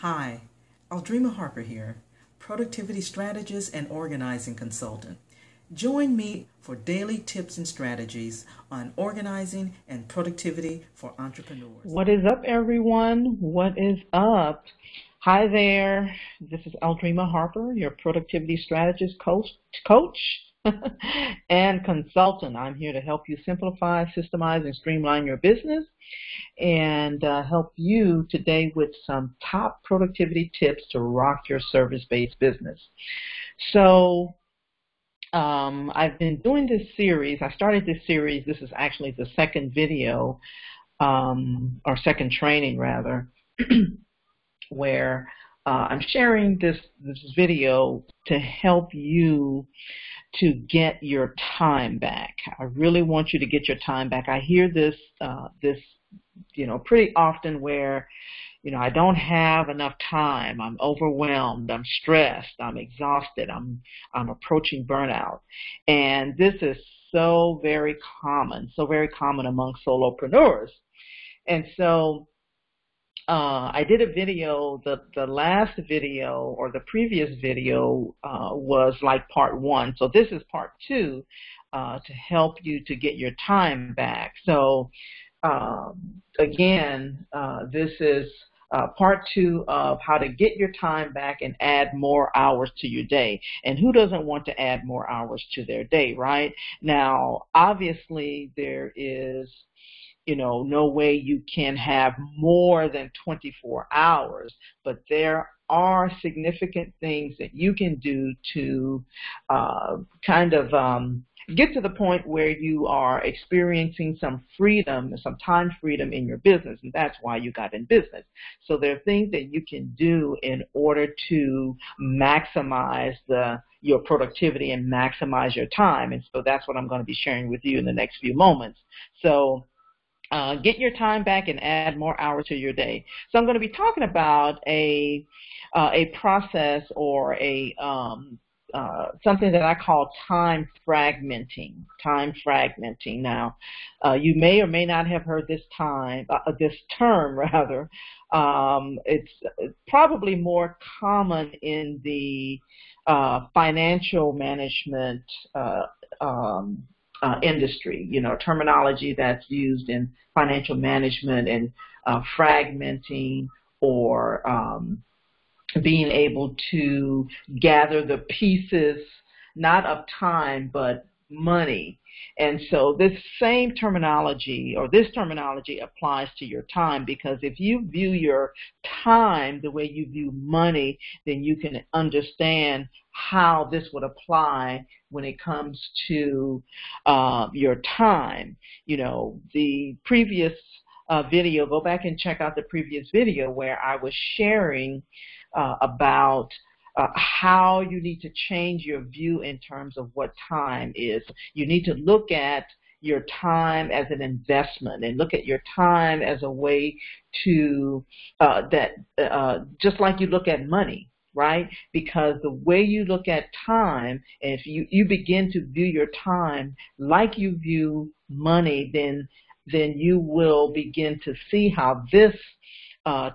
Hi, Aldrima Harper here, productivity strategist and organizing consultant. Join me for daily tips and strategies on organizing and productivity for entrepreneurs. What is up, everyone? What is up? Hi there. This is Aldrima Harper, your productivity strategist, coach and consultant. I'm here to help you simplify, systemize, and streamline your business and help you today with some top productivity tips to rock your service-based business. So I've been doing this series. I started this series. This is actually the second video, or second training rather, where I'm sharing this video to help you to get your time back. I really want you to get your time back. I hear this pretty often where I don't have enough time. I'm overwhelmed. I'm stressed. I'm exhausted. I'm approaching burnout. And this is so very common among solopreneurs. And so I did a video, the last video or the previous video was like part one. So this is part two to help you to get your time back. So again, this is part two of how to get your time back and add more hours to your day. And who doesn't want to add more hours to their day, right? Now, obviously, there is no way you can have more than 24 hours, but there are significant things that you can do to get to the point where you are experiencing some freedom, some time freedom in your business, and that's why you got in business. So there are things that you can do in order to maximize your productivity and maximize your time, and so that's what I'm going to be sharing with you in the next few moments. So get your time back and add more hours to your day. So I'm going to be talking about a process or a something that I call time fragmenting. Time fragmenting. Now, you may or may not have heard this term rather. It's probably more common in the financial management industry, terminology that's used in financial management and fragmenting or being able to gather the pieces, not of time, but money. And so this same terminology, or this terminology applies to your time, because if you view your time the way you view money, then you can understand how this would apply when it comes to your time. The previous video, go back and check out the previous video where I was sharing about how you need to change your view in terms of what time is. You need to look at your time as an investment and look at your time as a way to, just like you look at money, right? Because the way you look at time, if you begin to view your time like you view money, then you will begin to see how this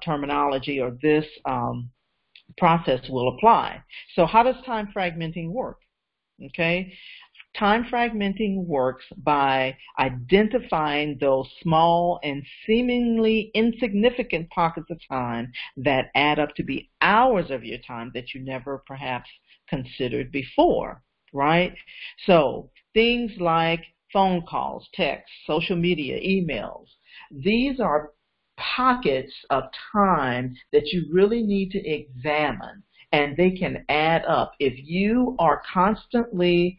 terminology or this process will apply. So how does time fragmenting work? Okay, time fragmenting works by identifying those small and seemingly insignificant pockets of time that add up to be hours of your time that you never perhaps considered before, right? So things like phone calls, texts, social media, emails, these are pockets of time that you really need to examine, and they can add up. If you are constantly,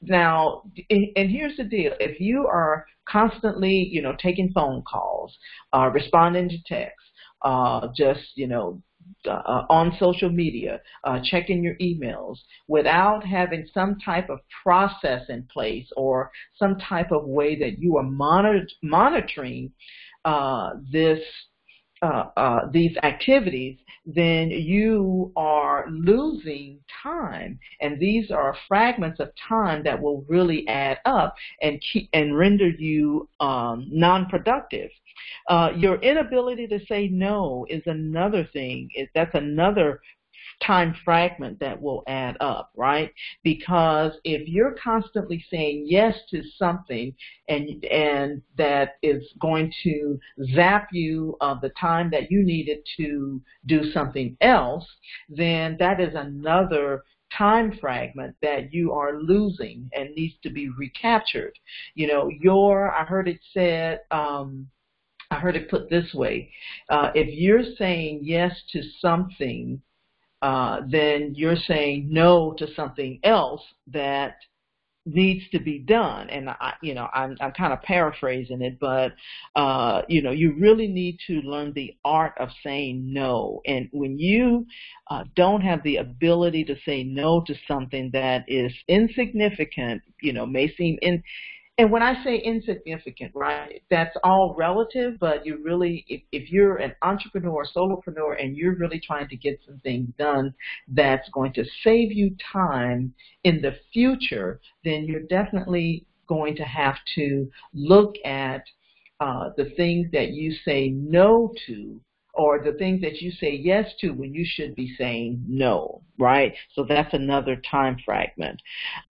now, and here's the deal, if you are constantly, taking phone calls, responding to texts, on social media, checking your emails, without having some type of process in place or some type of way that you are monitoring these activities, then you are losing time, and these are fragments of time that will really add up and render you non-productive. Your inability to say no is another thing. That's another time fragment that will add up, right? Because if you're constantly saying yes to something and that is going to zap you of the time that you needed to do something else, then that is another time fragment that you are losing and needs to be recaptured. You know, I heard it said, I heard it put this way, if you're saying yes to something, then you're saying no to something else that needs to be done. And I'm kind of paraphrasing it, but you really need to learn the art of saying no. And when you don't have the ability to say no to something that is insignificant, may seem and when I say insignificant, right, that's all relative, but you really, if you're an entrepreneur, solopreneur, and you're really trying to get some things done that's going to save you time in the future, then you're definitely going to have to look at the things that you say no to, or the things that you say yes to when you should be saying no, right? So that's another time fragment.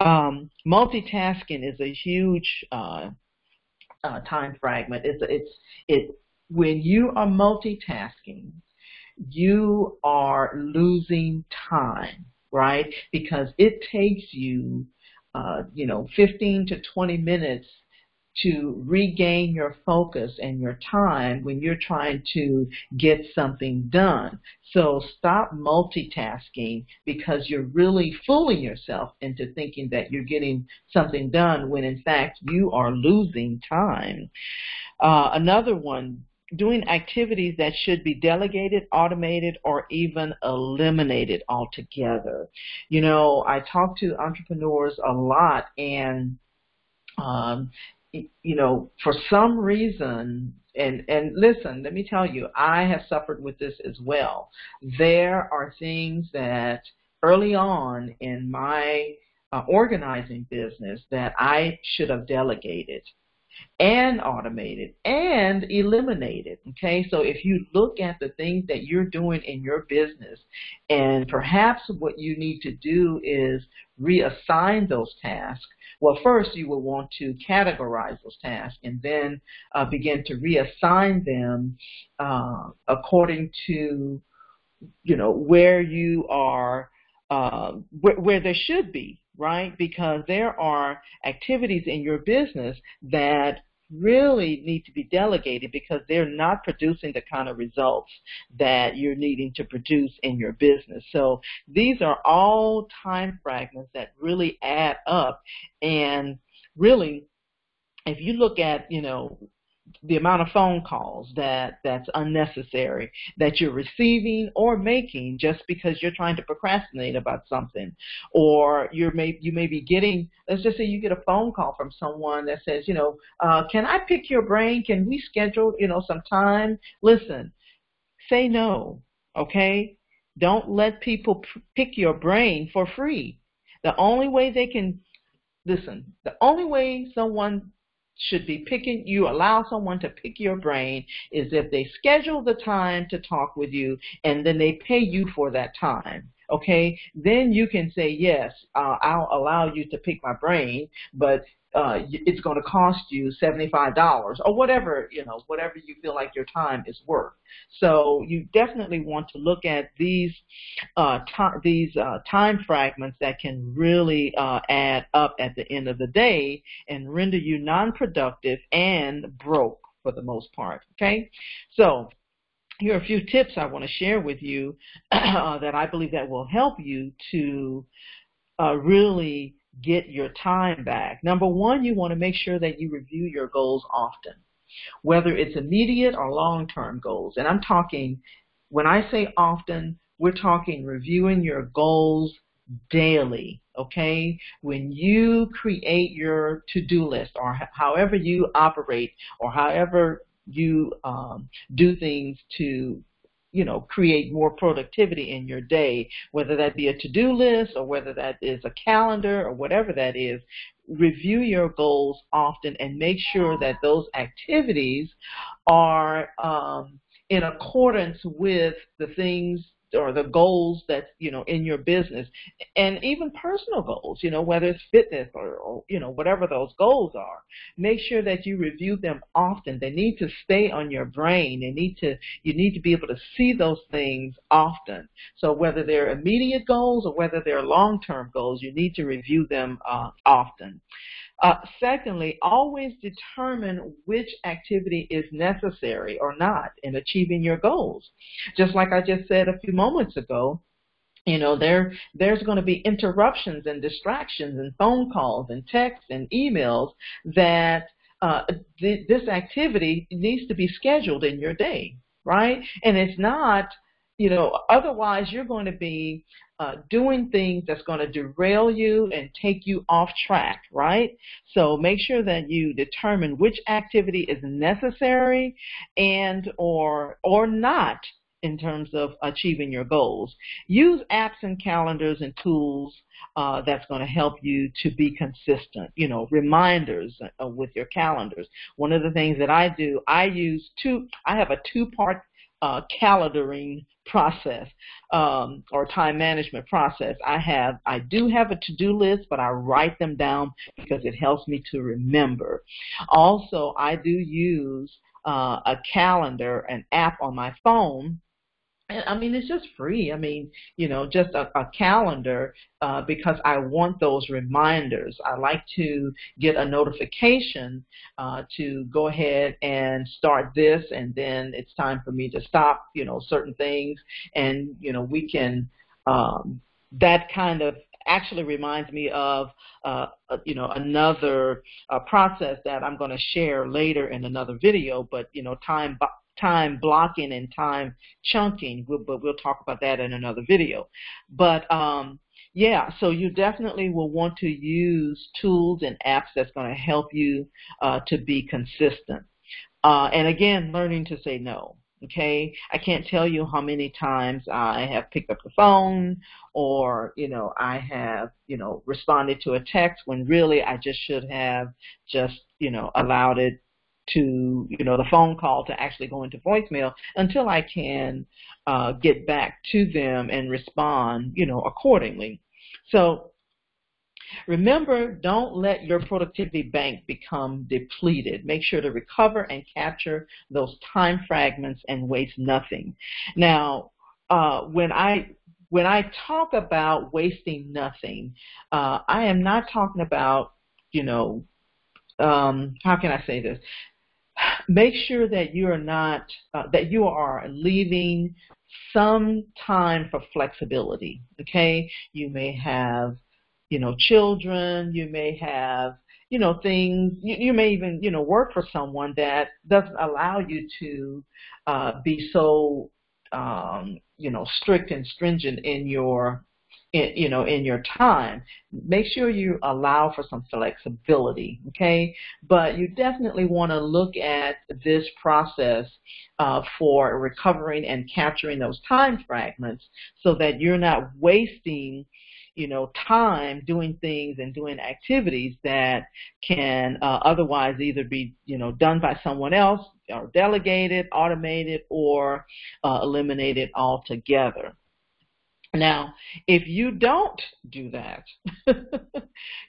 Multitasking is a huge time fragment. When you are multitasking, you are losing time, right? Because it takes you, 15 to 20 minutes to regain your focus and your time when you're trying to get something done. So stop multitasking, because you're really fooling yourself into thinking that you're getting something done when in fact you are losing time. Another one, doing activities that should be delegated, automated, or even eliminated altogether. I talk to entrepreneurs a lot, and for some reason, and listen, let me tell you, I have suffered with this as well. There are things that early on in my organizing business that I should have delegated and automated and eliminated. Okay, so if you look at the things that you're doing in your business, and perhaps what you need to do is reassign those tasks. Well, first you will want to categorize those tasks and then begin to reassign them according to where you are, where there should be, right? Because there are activities in your business that really need to be delegated because they're not producing the kind of results that you're needing to produce in your business. So these are all time fragments that really add up. And really, if you look at, the amount of phone calls that's unnecessary that you're receiving or making just because you're trying to procrastinate about something, or you may be getting, let's just say you get a phone call from someone that says, can I pick your brain? Can we schedule, some time? Listen, say no, okay? Don't let people pick your brain for free. The only way someone should be you allow someone to pick your brain is if they schedule the time to talk with you and then they pay you for that time. Okay, then you can say, yes, I'll allow you to pick my brain, but it's going to cost you $75 or whatever you feel like your time is worth. So you definitely want to look at these time fragments that can really add up at the end of the day and render you non-productive and broke for the most part. Okay, so here are a few tips I want to share with you that I believe that will help you to really get your time back. Number one, you want to make sure that you review your goals often, whether it's immediate or long-term goals. And I'm talking, when I say often, we're talking reviewing your goals daily, okay? When you create your to-do list, or however you operate, or however you do things to create more productivity in your day, whether that be a to-do list or whether that is a calendar or whatever that is. Review your goals often and make sure that those activities are in accordance with the things or the goals that, in your business, and even personal goals, whether it's fitness or whatever those goals are. Make sure that you review them often. They need to stay on your brain. You need to be able to see those things often. So whether they're immediate goals or whether they're long-term goals, you need to review them often. Secondly, always determine which activity is necessary or not in achieving your goals. Just like I just said a few moments ago, there's going to be interruptions and distractions and phone calls and texts and emails that this activity needs to be scheduled in your day, right? And it's not, otherwise you're going to be doing things that's going to derail you and take you off track, right? So make sure that you determine which activity is necessary and or not in terms of achieving your goals. Use apps and calendars and tools that's going to help you to be consistent, reminders with your calendars. One of the things that I do, I have a two-part calendaring process or time management process. I do have a to-do list, but I write them down because it helps me to remember. Also, I do use a calendar, an app on my phone. And it's just free. Just a calendar because I want those reminders. I like to get a notification to go ahead and start this, and then it's time for me to stop, certain things. And, we can, that kind of actually reminds me of, another process that I'm going to share later in another video, but, time blocking and time chunking, but we'll talk about that in another video. But so you definitely will want to use tools and apps that's going to help you to be consistent. And again, learning to say no. Okay, I can't tell you how many times I have picked up the phone or, I have, responded to a text when really I just should have just, allowed it to, the phone call to actually go into voicemail until I can get back to them and respond, accordingly. So remember, don't let your productivity bank become depleted. Make sure to recover and capture those time fragments and waste nothing. Now, when I talk about wasting nothing, I am not talking about, how can I say this? Make sure that you are not, that you are leaving some time for flexibility, okay? You may have, children, you may have, things, you may even, work for someone that doesn't allow you to be so, strict and stringent in your in your time. Make sure you allow for some flexibility, okay? But you definitely want to look at this process for recovering and capturing those time fragments so that you're not wasting time doing things and doing activities that can otherwise either be, done by someone else or delegated, automated, or eliminated altogether. Now, if you don't do that,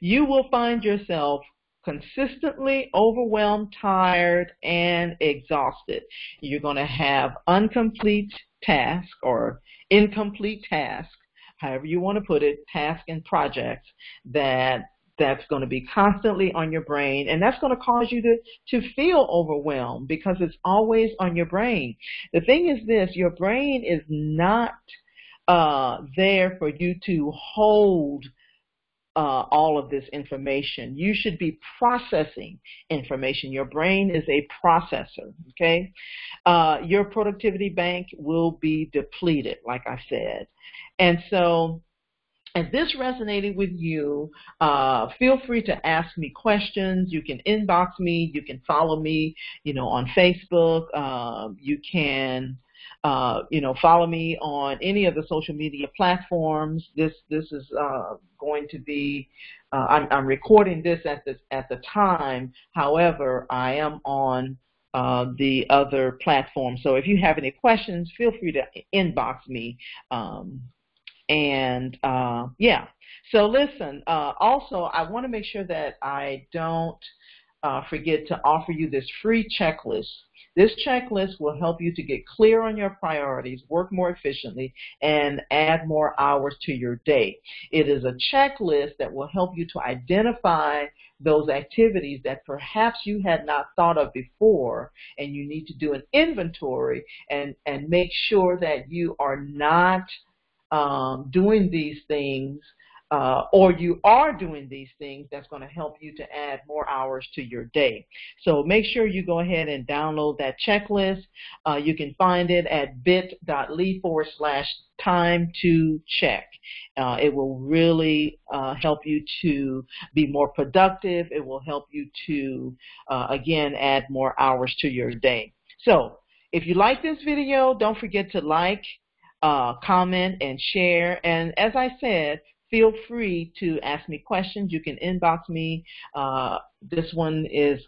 you will find yourself consistently overwhelmed, tired, and exhausted. You're going to have incomplete tasks or incomplete tasks, however you want to put it, tasks and projects that's going to be constantly on your brain, and that's going to cause you to feel overwhelmed because it's always on your brain. The thing is this, your brain is not there for you to hold all of this information. You should be processing information. Your brain is a processor, okay? Your productivity bank will be depleted, like I said. And so if this resonated with you, feel free to ask me questions. You can inbox me. You can follow me, on Facebook. You can follow me on any of the social media platforms. This is going to be. I'm recording this at the time. However, I am on the other platform. So if you have any questions, feel free to inbox me. Yeah. So listen. Also, I want to make sure that I don't forget to offer you this free checklist. This checklist will help you to get clear on your priorities, work more efficiently, and add more hours to your day. It is a checklist that will help you to identify those activities that perhaps you had not thought of before, and you need to do an inventory and make sure that you are not doing these things or you are doing these things that's going to help you to add more hours to your day. So make sure you go ahead and download that checklist. You can find it at bit.ly/time to check. It will really help you to be more productive. It will help you to, again, add more hours to your day. So if you like this video, don't forget to like, comment, and share. And as I said, feel free to ask me questions. You can inbox me. This one is,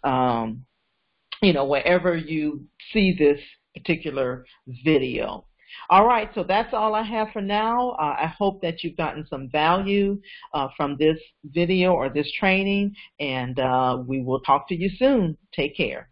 wherever you see this particular video. All right, so that's all I have for now. I hope that you've gotten some value from this video or this training, and we will talk to you soon. Take care.